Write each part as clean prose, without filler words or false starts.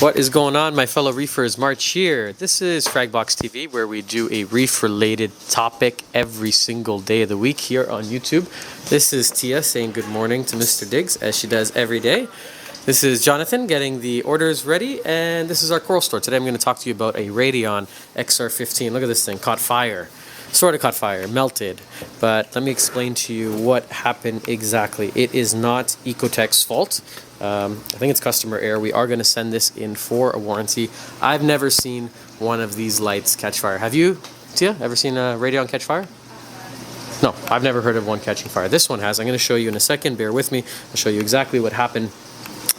What is going on, my fellow reefers? March here. This is Fragbox TV, where we do a reef-related topic every single day of the week here on YouTube. This is Tia saying good morning to Mr. Diggs, as she does every day. This is Jonathan getting the orders ready, and this is our coral store. Today I'm going to talk to you about a Radion XR15. Look at this thing, caught fire. Sort of caught fire, melted. But let me explain to you what happened exactly. It is not Ecotech's fault. I think it's customer error. We are going to send this in for a warranty. I've never seen one of these lights catch fire. Have you, Tia, ever seen a Radion catch fire? No, I've never heard of one catching fire. This one has. I'm going to show you in a second. Bear with me. I'll show you exactly what happened.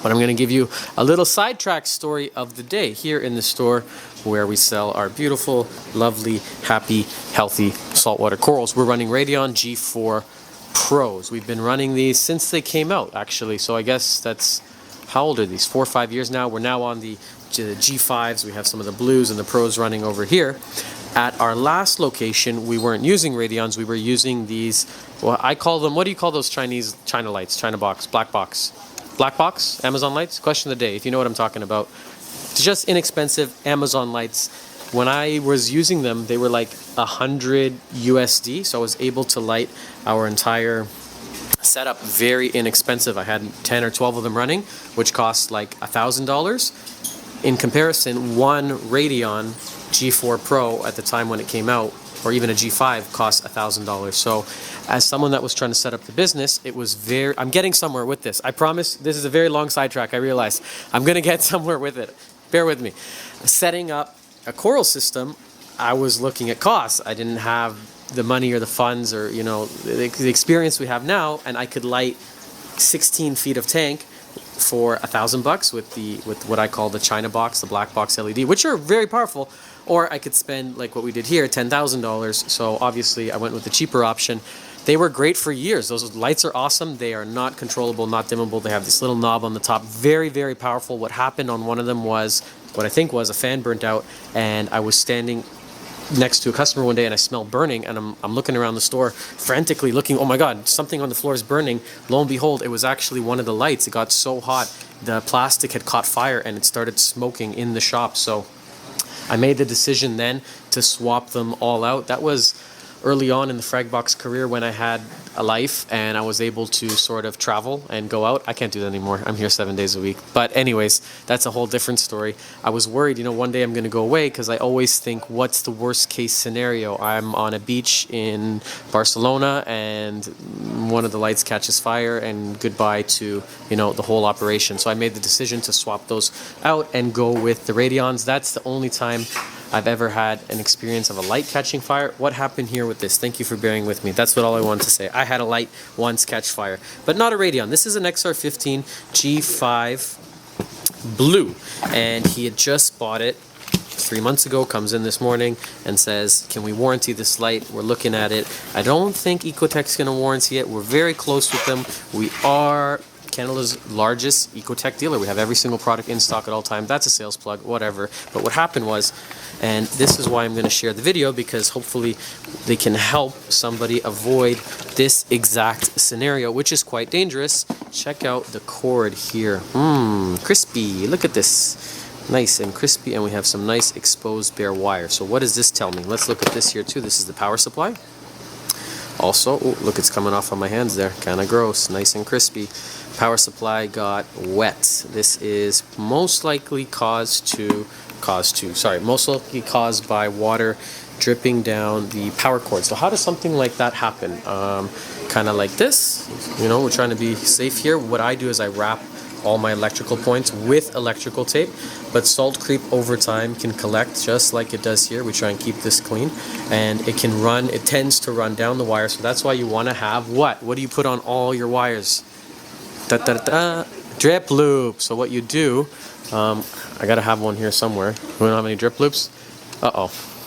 But I'm going to give you a little sidetrack story of the day here in the store where we sell our beautiful, lovely, happy, healthy saltwater corals. We're running Radion G4 Pros. We've been running these since they came out, actually. So I guess that's, how old are these? 4 or 5 years now. We're now on the G5s. We have some of the blues and the Pros running over here. At our last location, we weren't using Radions. We were using these, well, I call them, what do you call those China lights? China box, black box. Black box, Amazon lights? Question of the day, if you know what I'm talking about. Just inexpensive Amazon lights. When I was using them, they were like 100 USD, so I was able to light our entire setup very inexpensive. I had 10 or 12 of them running, which cost like $1,000. In comparison, one Radion G4 Pro at the time when it came out, or even a G5, cost $1,000. So as someone that was trying to set up the business, it was very, I'm getting somewhere with this. I promise. This is a very long sidetrack, I realize. I'm going to get somewhere with it. Bear with me. Setting up a coral system, I was looking at costs. I didn't have the money or the funds or, you know, the experience we have now, and I could light 16 feet of tank for $1,000 with what I call the China box, the black box LED, which are very powerful. Or I could spend, like what we did here, $10,000. So obviously I went with the cheaper option. They were great for years. Those lights are awesome. They are not controllable, not dimmable. They have this little knob on the top. Very, very powerful. What happened on one of them was, what I think was, a fan burnt out, and I was standing next to a customer one day and I smelled burning, and I'm looking around the store frantically looking, oh my god, something on the floor is burning. Lo and behold, it was actually one of the lights. It got so hot, the plastic had caught fire and it started smoking in the shop. So I made the decision then to swap them all out. That was early on in the Fragbox career when I had a life and I was able to sort of travel and go out. I can't do that anymore. I'm here 7 days a week. But anyways, that's a whole different story. I was worried, you know, one day I'm going to go away because I always think, what's the worst case scenario? I'm on a beach in Barcelona and one of the lights catches fire and goodbye to, you know, the whole operation. So I made the decision to swap those out and go with the Radions. That's the only time I've ever had an experience of a light catching fire. What happened here with this? Thank you for bearing with me. That's what all I wanted to say. I had a light once catch fire, but not a Radion. This is an XR15 G5 Blue, and he had just bought it 3 months ago, comes in this morning and says, can we warranty this light? We're looking at it. I don't think Ecotech's going to warranty it. We're very close with them. We are Canada's largest Ecotech dealer. We have every single product in stock at all times. That's a sales plug, whatever. But what happened was, and this is why I'm going to share the video, because hopefully they can help somebody avoid this exact scenario, which is quite dangerous. Check out the cord here. Crispy. Look at this. Nice and crispy, and we have some nice exposed bare wire. So what does this tell me? Let's look at this here too. This is the power supply. Also, oh, look, it's coming off on my hands there. Kind of gross. Nice and crispy. Power supply got wet. This is most likely caused by water dripping down the power cord. So how does something like that happen? Kind of like this. You know, we're trying to be safe here. What I do is I wrap all my electrical points with electrical tape, but salt creep over time can collect just like it does here. We try and keep this clean, and it tends to run down the wire. So that's why you want to have what do you put on all your wires? Drip loop. So what you do, I gotta have one here somewhere. We don't have any drip loops.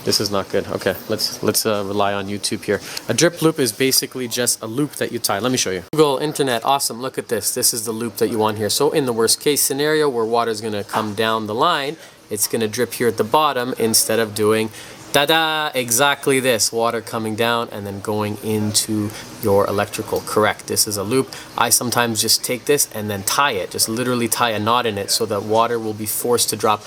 This is not good. Okay, let's rely on YouTube here. A drip loop is basically just a loop that you tie. Let me show you. Google, internet, awesome. Look at this. This is the loop that you want here. So in the worst case scenario where water is going to come down the line, it's going to drip here at the bottom instead of doing Ta-da! Exactly this. Water coming down and then going into your electrical. Correct. This is a loop. I sometimes just take this and then tie it. Just literally tie a knot in it so that water will be forced to drop.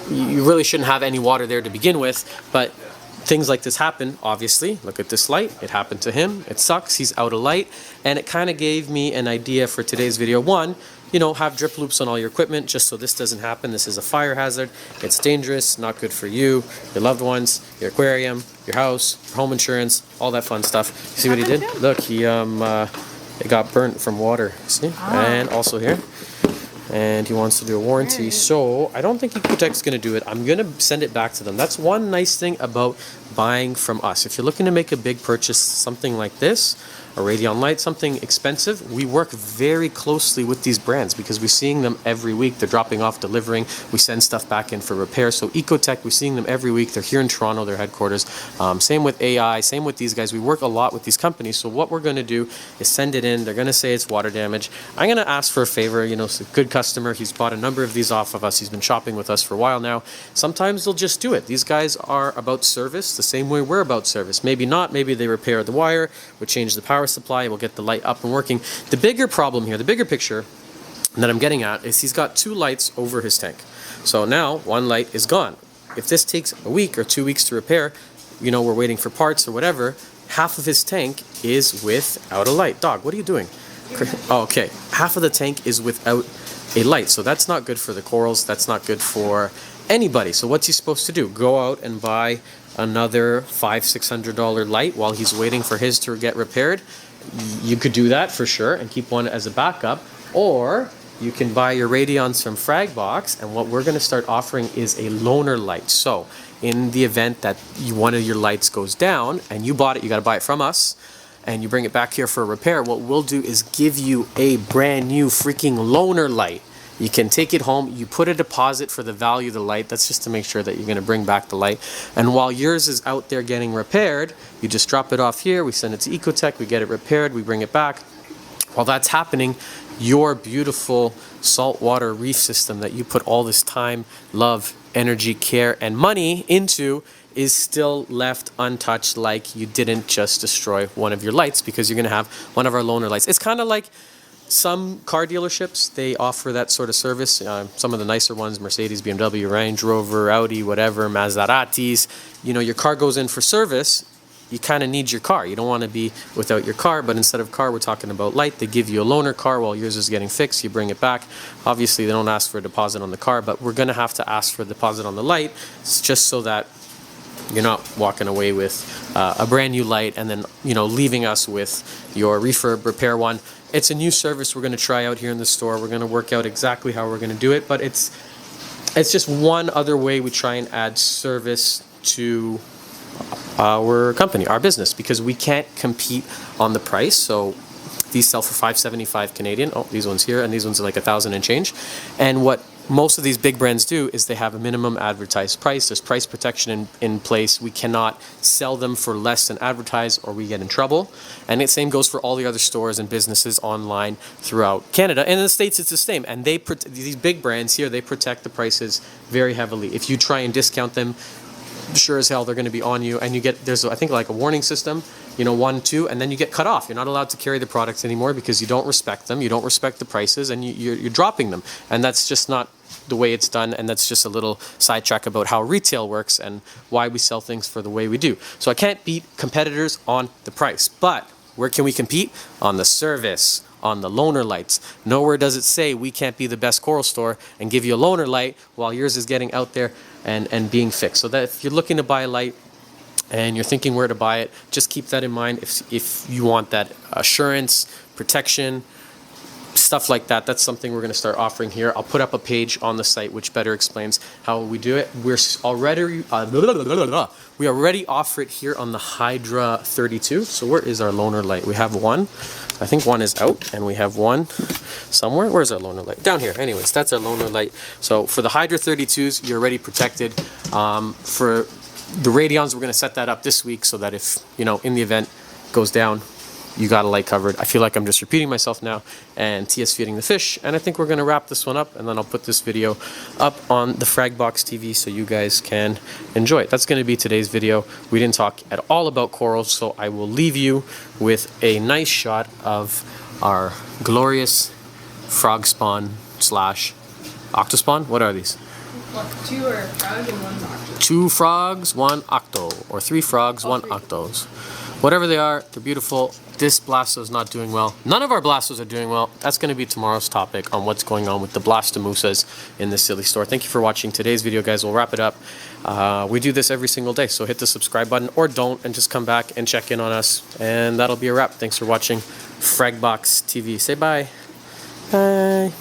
You really shouldn't have any water there to begin with, but things like this happen, obviously. Look at this light. It happened to him. It sucks. He's out of light. And it kind of gave me an idea for today's video. One, you know, have drip loops on all your equipment just so this doesn't happen. This is a fire hazard. It's dangerous, not good for you, your loved ones, your aquarium, your house, your home insurance, all that fun stuff. See what he did? Look, he it got burnt from water. See? And also here. And he wants to do a warranty. So I don't think Ecotech's going to do it. I'm going to send it back to them. That's one nice thing about buying from us. If you're looking to make a big purchase, something like this, a Radion light, something expensive, we work very closely with these brands because we're seeing them every week. They're dropping off, delivering. We send stuff back in for repair. So Ecotech, we're seeing them every week. They're here in Toronto, their headquarters. Same with AI, same with these guys. We work a lot with these companies. So what we're going to do is send it in. They're going to say it's water damage. I'm going to ask for a favor. You know, it's a good customer. He's bought a number of these off of us. He's been shopping with us for a while now. Sometimes they'll just do it. These guys are about service the same way we're about service. Maybe not. Maybe they repair the wire, we change the power supply, we'll get the light up and working. The bigger problem here, the bigger picture that I'm getting at is he's got two lights over his tank. So now one light is gone. If this takes a week or 2 weeks to repair, you know, we're waiting for parts or whatever, half of his tank is without a light. Dog, what are you doing? Oh, okay. Half of the tank is without a light. So that's not good for the corals. That's not good for anybody. So what's he supposed to do? Go out and buy another $500-600 light while he's waiting for his to get repaired? You could do that for sure and keep one as a backup, or you can buy your Radions from Fragbox, and what we're going to start offering is a loaner light. So in the event that one of your lights goes down and you bought it, you got to buy it from us, and you bring it back here for a repair, what we'll do is give you a brand new freaking loaner light. You can take it home, you put a deposit for the value of the light. That's just to make sure that you're going to bring back the light. And while yours is out there getting repaired, you just drop it off here, we send it to Ecotech, we get it repaired, we bring it back. While that's happening, your beautiful saltwater reef system that you put all this time, love, energy, care, and money into is still left untouched, like you didn't just destroy one of your lights because you're going to have one of our loaner lights. It's kind of like some car dealerships, they offer that sort of service. Some of the nicer ones, Mercedes, BMW, Range Rover, Audi, whatever, Maseratis. You know, your car goes in for service, you kind of need your car. You don't want to be without your car, but instead of car, we're talking about light. They give you a loaner car while yours is getting fixed. You bring it back. Obviously, they don't ask for a deposit on the car, but we're going to have to ask for a deposit on the light. It's just so that you're not walking away with a brand new light and then, you know, leaving us with your refurb repair one. It's a new service we're going to try out here in the store. We're going to work out exactly how we're going to do it, but it's just one other way we try and add service to our company, our business, because we can't compete on the price. So these sell for $5.75 Canadian. Oh, these ones here, and these ones are like $1,000 and change. And what most of these big brands do is they have a minimum advertised price. There's price protection in place. We cannot sell them for less than advertised or we get in trouble. And the same goes for all the other stores and businesses online throughout Canada. And in the States, it's the same. And these big brands here, they protect the prices very heavily. If you try and discount them, sure as hell they're going to be on you, and you get, there's I think like a warning system, you know, 1, 2, and then you get cut off. You're not allowed to carry the products anymore because you don't respect them, you don't respect the prices, and you're dropping them. And that's just not the way it's done, and that's just a little sidetrack about how retail works and why we sell things for the way we do. So I can't beat competitors on the price, but where can we compete? On the service, on the loaner lights. Nowhere does it say we can't be the best coral store and give you a loaner light while yours is getting out there and being fixed. So that if you're looking to buy a light and you're thinking where to buy it, just keep that in mind. If you want that assurance, protection, stuff like that, that's something we're going to start offering here. I'll put up a page on the site which better explains how we do it. We already offer it here on the Hydra 32. So where is our loaner light? We have one. I think one is out, and we have one somewhere. Where's our loaner light? Down here. Anyways, that's our loaner light. So for the Hydra 32s, you're already protected. For the Radions, we're going to set that up this week so that if, you know, in the event goes down, you got a light covered. I feel like I'm just repeating myself now, and Tia's feeding the fish, and I think we're gonna wrap this one up, and then I'll put this video up on the Fragbox TV so you guys can enjoy it. That's gonna be today's video. We didn't talk at all about corals, so I will leave you with a nice shot of our glorious frog spawn slash octospawn. What are these? What, 2 are frog and 1's octo. 2 frogs, 1 octo, or 3 frogs, 1 octos. Whatever they are, they're beautiful. This blasto is not doing well. None of our blastos are doing well. That's going to be tomorrow's topic on what's going on with the blastomusas in this silly store. Thank you for watching today's video, guys. We'll wrap it up. We do this every single day, so hit the subscribe button or don't, and just come back and check in on us. And that'll be a wrap. Thanks for watching Fragbox TV. Say bye. Bye.